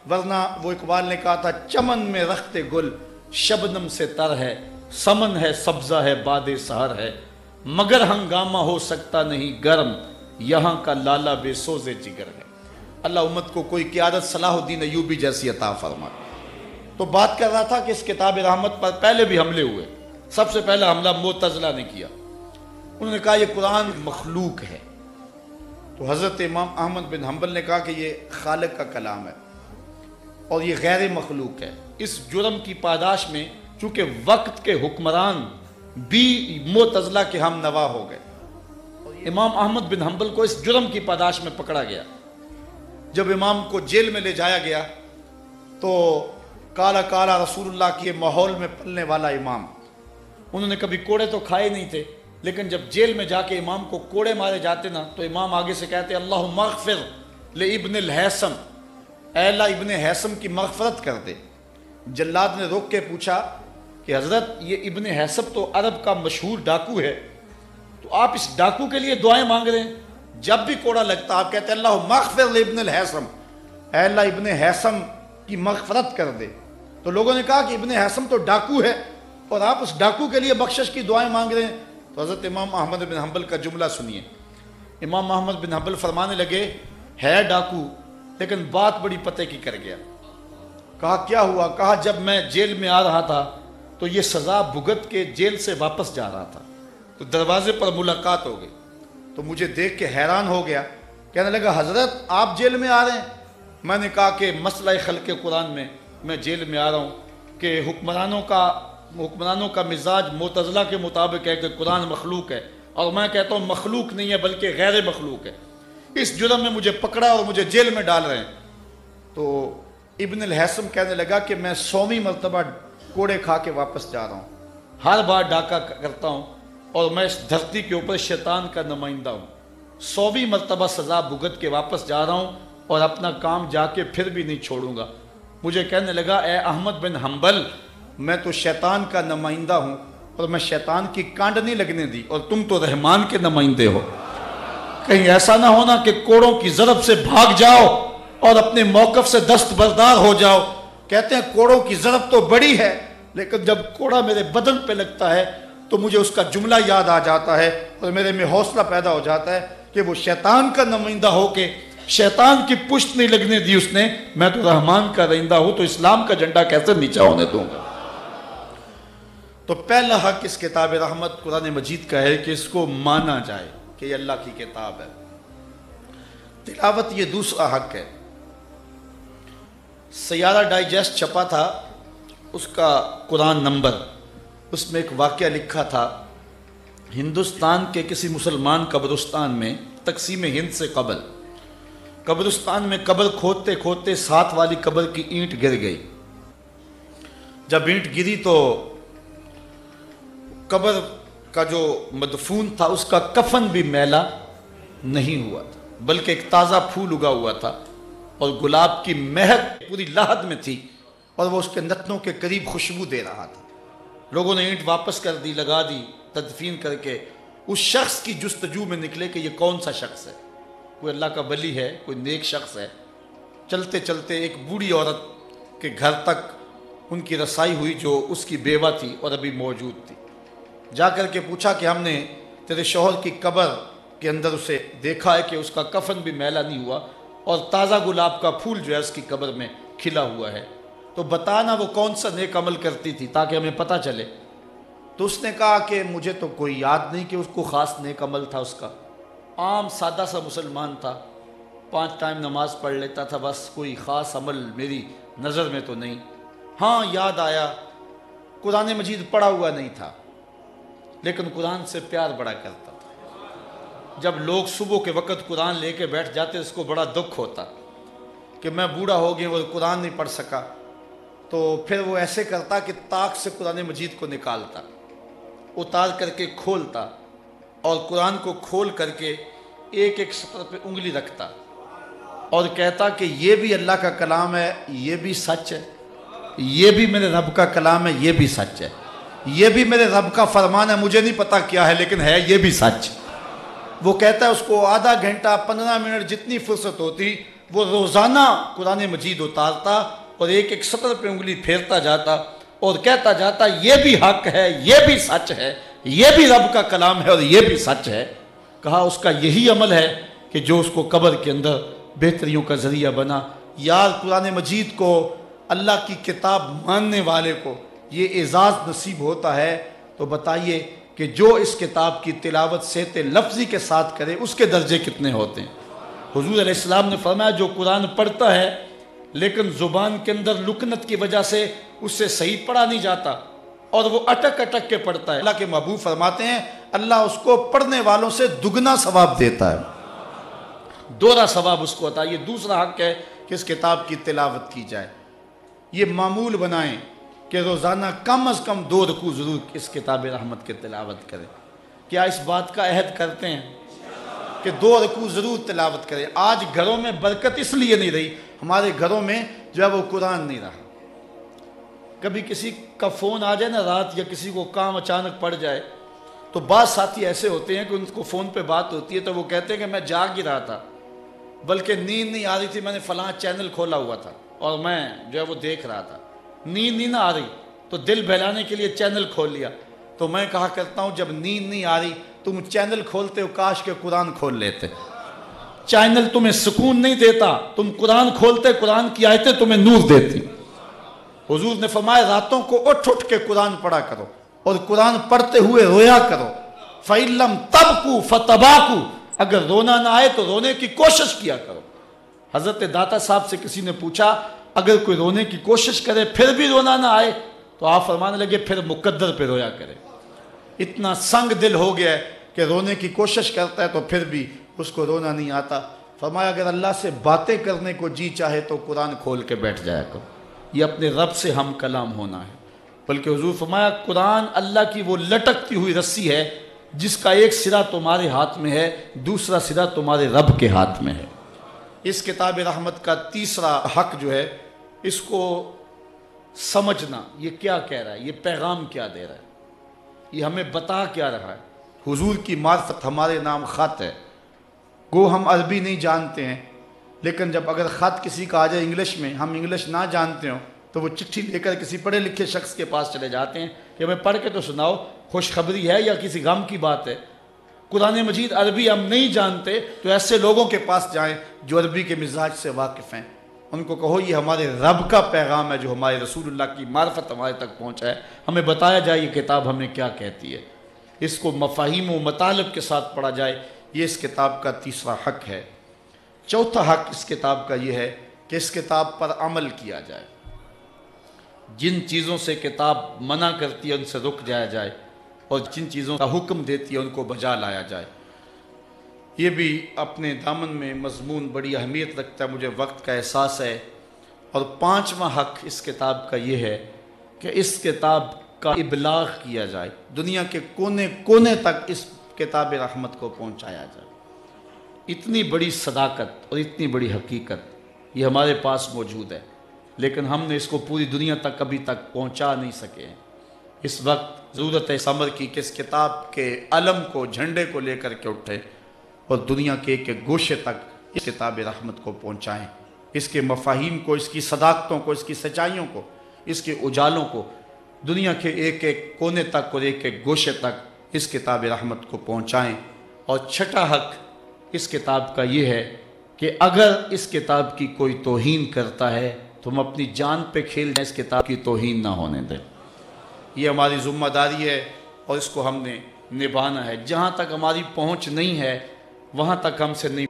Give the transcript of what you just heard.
ورنہ وہ اقبال نے کہا تھا چمن میں رخت گل شبنم سے تر ہے، سمن ہے سبزہ ہے باد سحر ہے، مگر ہنگامہ ہو سکتا نہیں گرم، یہاں کا لالا بے سوز جگر ہے۔ اللہ امت کو کوئی قیادت صلاح الدین ایوبی جیسی عطا فرما۔ تو بات کر رہا تھا کہ اس کتاب رحمت پر پہلے بھی حملے ہوئے۔ سب سے پہلا حملہ معتزلہ نے کیا، انہوں نے کہا یہ قرآن مخلوق ہے، تو حضرت امام احمد بن حنبل نے کہا کہ یہ خالق کا کلام ہے اور یہ غیر مخلوق ہے۔ اس جرم کی پاداش میں چونکہ وقت کے حکمران بھی معتزلہ کے ہم نوا ہو گئے، امام احمد بن حنبل کو اس جرم کی پاداش میں پکڑا گیا۔ جب امام کو جیل میں لے جایا گیا تو کالا کالا رسول اللہ کے ماحول میں پلنے والا امام، انہوں نے کبھی کوڑے تو کھائے نہیں تھے، لیکن جب جیل میں جا کے امام کو کوڑے مارے جاتے نا تو امام آگے سے کہتے اللہم اغفر لابن الحیثم، اے اللہ ابن حیثم کی مغفرت کر دے۔ جلاد نے روک کے پوچھا کہ حضرت یہ ابن حیثم تو عرب کا مشہور ڈاکو ہے، تو آپ اس ڈاکو کے لیے دعائیں مانگ رہے ہیں؟ جب بھی کوڑا لگتا آپ کہتے اللہم اغفر لابن الحیثم، اے اللہ ابن حیثم کی مغفرت کر دے۔ تو لوگوں نے کہا کہ ابن حیثم تو ڈاکو ہے اور آپ اس ڈاکو کے لیے بخشش کی دعائیں مانگ رہے ہیں۔ تو حضرت امام احمد بن حنبل کا جملہ سنیے۔ امام احمد بن حنبل فرمانے لگے ہے ڈاکو لیکن بات بڑی پتے کی کر گیا۔ کہا کیا ہوا؟ کہا جب میں جیل میں آ رہا تھا تو یہ سزا بھگت کے جیل سے واپس جا رہا تھا، تو دروازے پر ملاقات ہو گئی، تو مجھے دیکھ کے حیران ہو گیا، کہنے لگا حضرت آپ جیل میں آ رہے ہیں؟ میں نے کہا کہ مسئلہ خلق قرآن میں جیل میں آ رہا ہوں کہ حکمرانوں کا مزاج معتزلہ کے مطابق ہے کہ قرآن مخلوق ہے، اور میں کہتا ہوں مخلوق نہیں ہے بلکہ غیر مخلوق ہے، اس جرم میں مجھے پکڑا اور مجھے جیل میں ڈال رہے ہیں۔ تو ابن الحیثم کہنے لگا کہ میں 100ویں مرتبہ کوڑے کھا کے واپس جا رہا ہوں، ہر بار ڈاکہ کرتا ہوں اور میں اس دھرتی کے اوپر شیطان کا نمائندہ ہوں، 100ویں مرتبہ سزا بھگت کے واپس جا رہا ہوں اور اپنا کام جا کے پھر بھی نہیں چھوڑوں گا۔ مجھے کہنے لگا اے احمد بن حنبل میں تو شیطان کا نمائندہ ہوں اور میں شیطان کی کانڈ نہیں لگنے دی، اور تم تو رحمان کے نمائندے ہو، کہیں ایسا نہ ہونا کہ کوڑوں کی ضرب سے بھاگ جاؤ اور اپنے موقف سے دستبردار ہو جاؤ۔ کہتے ہیں کوڑوں کی ضرب تو بڑی ہے لیکن جب کوڑا میرے بدن پہ لگتا ہے تو مجھے اس کا جملہ یاد آ جاتا ہے اور میرے میں حوصلہ پیدا ہو جاتا ہے کہ وہ شیطان کا نمائندہ ہو کے شیطان کی پشت نہیں لگنے دی اس نے، میں تو رحمان کا رہندہ ہوں، تو اسلام کا جھنڈا کیسے نیچا ہونے دوں گا۔ تو پہلا حق اس کتاب رحمت قرآن مجید کا ہے کہ اس کو مانا جائے کہ یہ اللہ کی کتاب ہے۔ تلاوت یہ دوسرا حق ہے۔ سیارہ ڈائجسٹ چھپا تھا، اس کا قرآن نمبر، اس میں ایک واقعہ لکھا تھا، ہندوستان کے کسی مسلمان قبرستان میں تقسیم ہند سے قبل قبرستان میں قبر کھودتے کھودتے 7 والی قبر کی اینٹ گر گئی۔ جب اینٹ گری تو قبر کا جو مدفون تھا اس کا کفن بھی میلا نہیں ہوا تھا بلکہ ایک تازہ پھول اگا ہوا تھا اور گلاب کی مہک پوری لاحد میں تھی اور وہ اس کے نتنوں کے قریب خوشبو دے رہا تھا۔ لوگوں نے اینٹ واپس کر دی، لگا دی، تدفین کر کے اس شخص کی جستجو میں نکلے کہ یہ کون سا شخص ہے، کوئی اللہ کا ولی ہے، کوئی نیک شخص ہے۔ چلتے چلتے ایک بوڑھی عورت کے گھر تک ان کی رسائی ہوئی جو اس کی بیوہ تھی اور ابھی موجود تھی۔ جا کر کے پوچھا کہ ہم نے تیرے شوہر کی قبر کے اندر اسے دیکھا ہے کہ اس کا کفن بھی میلا نہیں ہوا اور تازہ گلاب کا پھول جو ہے اس کی قبر میں کھلا ہوا ہے، تو بتانا وہ کون سا نیک عمل کرتی تھی تاکہ ہمیں پتہ چلے۔ تو اس نے کہا کہ مجھے تو کوئی یاد نہیں کہ اس کو خاص نیک عمل تھا، اس کا عام سادہ سا مسلمان تھا، 5 ٹائم نماز پڑھ لیتا تھا، بس کوئی خاص عمل میری نظر میں تو نہیں۔ ہاں یاد آیا قرآن مجید پڑھا ہوا نہیں تھا لیکن قرآن سے پیار بڑا کرتا تھا۔ جب لوگ صبح کے وقت قرآن لے کے بیٹھ جاتے اس کو بڑا دکھ ہوتا کہ میں بوڑھا ہو گیا اور قرآن نہیں پڑھ سکا، تو پھر وہ ایسے کرتا کہ طاق سے قرآن مجید کو نکالتا، اتار کر کے کھولتا اور قرآن کو کھول کر کے ایک ایک سطر پہ انگلی رکھتا اور کہتا کہ یہ بھی اللہ کا کلام ہے، یہ بھی سچ ہے، یہ بھی میرے رب کا کلام ہے، یہ بھی سچ ہے، یہ بھی میرے رب کا فرمان ہے، مجھے نہیں پتا کیا ہے لیکن ہے یہ بھی سچ۔ وہ کہتا ہے اس کو آدھا گھنٹہ 15 منٹ جتنی فرصت ہوتی وہ روزانہ قرآن مجید اتارتا اور ایک ایک سطر پہ انگلی پھیرتا جاتا اور کہتا جاتا یہ بھی حق ہے، یہ بھی سچ ہے، یہ بھی رب کا کلام ہے اور یہ بھی سچ ہے۔ کہا اس کا یہی عمل ہے کہ جو اس کو قبر کے اندر بہتریوں کا ذریعہ بنا۔ یار قرآن مجید کو، اللہ کی کتاب ماننے والے کو یہ اعزاز نصیب ہوتا ہے تو بتائیے کہ جو اس کتاب کی تلاوت صحت لفظی کے ساتھ کرے اس کے درجے کتنے ہوتے ہیں۔ حضور علیہ السلام نے فرمایا جو قرآن پڑھتا ہے لیکن زبان کے اندر لکنت کی وجہ سے اس سے صحیح پڑھا نہیں جاتا اور وہ اٹک اٹک کے پڑھتا ہے، اللہ کے محبوب فرماتے ہیں اللہ اس کو پڑھنے والوں سے دگنا ثواب دیتا ہے، دوہرا ثواب اس کو ہوتا ہے۔ یہ دوسرا حق ہے کہ اس کتاب کی تلاوت کی جائے۔ یہ معمول بنائیں کہ روزانہ کم از کم 2 رکوع ضرور اس کتاب رحمت کی تلاوت کریں۔ کیا اس بات کا عہد کرتے ہیں کہ 2 رکوع ضرور تلاوت کریں؟ آج گھروں میں برکت اس لیے نہیں رہی، ہمارے گھروں میں جو ہے وہ قرآن نہیں رہا۔ کبھی کسی کا فون آ جائے نا رات، یا کسی کو کام اچانک پڑ جائے تو بعض ساتھی ایسے ہوتے ہیں کہ ان کو فون پہ بات ہوتی ہے تو وہ کہتے ہیں کہ میں جاگ ہی رہا تھا، بلکہ نیند نہیں آ رہی تھی، میں نے فلاں چینل کھولا ہوا تھا اور میں جو ہے وہ دیکھ رہا تھا، نیند نہیں نہ آ رہی تو دل بہلانے کے لیے چینل کھول لیا۔ تو میں کہا کرتا ہوں جب نیند نہیں آ رہی تم چینل کھولتے ہو، کاش کے قرآن کھول لیتے۔ چینل تمہیں سکون نہیں دیتا، تم قرآن کھولتے، قرآن کی آیتیں تمہیں نور دیتی۔ حضور نے فرمایا راتوں کو اٹھ اٹھ کے قرآن پڑھا کرو اور قرآن پڑھتے ہوئے رویا کرو۔ فَإِلَّمْ تَبْكُوا فَتَبَاكُوا، اگر رونا نہ آئے تو رونے کی کوشش کیا کرو۔ حضرت داتا صاحب سے کسی نے پوچھا اگر کوئی رونے کی کوشش کرے پھر بھی رونا نہ آئے تو آپ فرمانے لگے پھر مقدر پہ رویا کرے۔ اتنا سنگ دل ہو گیا ہے کہ رونے کی کوشش کرتا ہے تو پھر بھی اس کو رونا نہیں آتا۔ فرمایا اگر اللہ سے باتیں کرنے کو جی چاہے تو قرآن کھول کے بیٹھ جایا کرو، یہ اپنے رب سے ہم کلام ہونا ہے۔ بلکہ حضور فرمایا قرآن اللہ کی وہ لٹکتی ہوئی رسی ہے جس کا ایک سرا تمہارے ہاتھ میں ہے، دوسرا سرا تمہارے رب کے ہاتھ میں ہے۔ اس کتاب رحمت کا تیسرا حق جو ہے اس کو سمجھنا، یہ کیا کہہ رہا ہے، یہ پیغام کیا دے رہا ہے، یہ ہمیں بتا کیا رہا ہے۔ حضور کی معرفت ہمارے نام خط ہے، گو ہم عربی نہیں جانتے ہیں لیکن جب اگر خط کسی کا آ جائے انگلش میں، ہم انگلش نہ جانتے ہوں تو وہ چٹھی لے کر کسی پڑھے لکھے شخص کے پاس چلے جاتے ہیں کہ ہمیں پڑھ کے تو سناؤ، خوشخبری ہے یا کسی غم کی بات ہے۔ قرآن مجید عربی ہم نہیں جانتے تو ایسے لوگوں کے پاس جائیں جو عربی کے مزاج سے واقف ہیں، ان کو کہو یہ ہمارے رب کا پیغام ہے جو ہمارے رسول اللہ کی معرفت ہمارے تک پہنچا ہے، ہمیں بتایا جائے یہ کتاب ہمیں کیا کہتی ہے، اس کو مفاہیم و مطالب کے ساتھ پڑھا جائے۔ یہ اس کتاب کا تیسرا حق ہے۔ چوتھا حق اس کتاب کا یہ ہے کہ اس کتاب پر عمل کیا جائے، جن چیزوں سے کتاب منع کرتی ہے ان سے رک جایا جائے اور جن چیزوں کا حکم دیتی ہے ان کو بجا لایا جائے۔ یہ بھی اپنے دامن میں مضمون بڑی اہمیت رکھتا ہے، مجھے وقت کا احساس ہے۔ اور 5واں حق اس کتاب کا یہ ہے کہ اس کتاب کا ابلاغ کیا جائے، دنیا کے کونے کونے تک اس کتاب رحمت کو پہنچایا جائے۔ اتنی بڑی صداقت اور اتنی بڑی حقیقت یہ ہمارے پاس موجود ہے لیکن ہم نے اس کو پوری دنیا تک ابھی تک پہنچا نہیں سکے ہیں۔ اس وقت ضرورت ہے ثمر کی کہ اس کتاب کے علم کو، جھنڈے کو لے کر کے اٹھیں اور دنیا کے ایک ایک گوشے تک اس کتاب رحمت کو پہنچائیں، اس کے مفاہیم کو، اس کی صداقتوں کو، اس کی سچائیوں کو، اس کے اجالوں کو دنیا کے ایک ایک کونے تک اور ایک ایک گوشے تک اس کتاب رحمت کو پہنچائیں۔ اور چھٹا حق اس کتاب کا یہ ہے کہ اگر اس کتاب کی کوئی توہین کرتا ہے تو ہم اپنی جان پہ کھیل جائیں، اس کتاب کی توہین نہ ہونے دیں۔ یہ ہماری ذمہ داری ہے اور اس کو ہم نے نبھانا ہے۔ جہاں تک ہماری پہنچ نہیں ہے وہاں تک ہم سے نہیں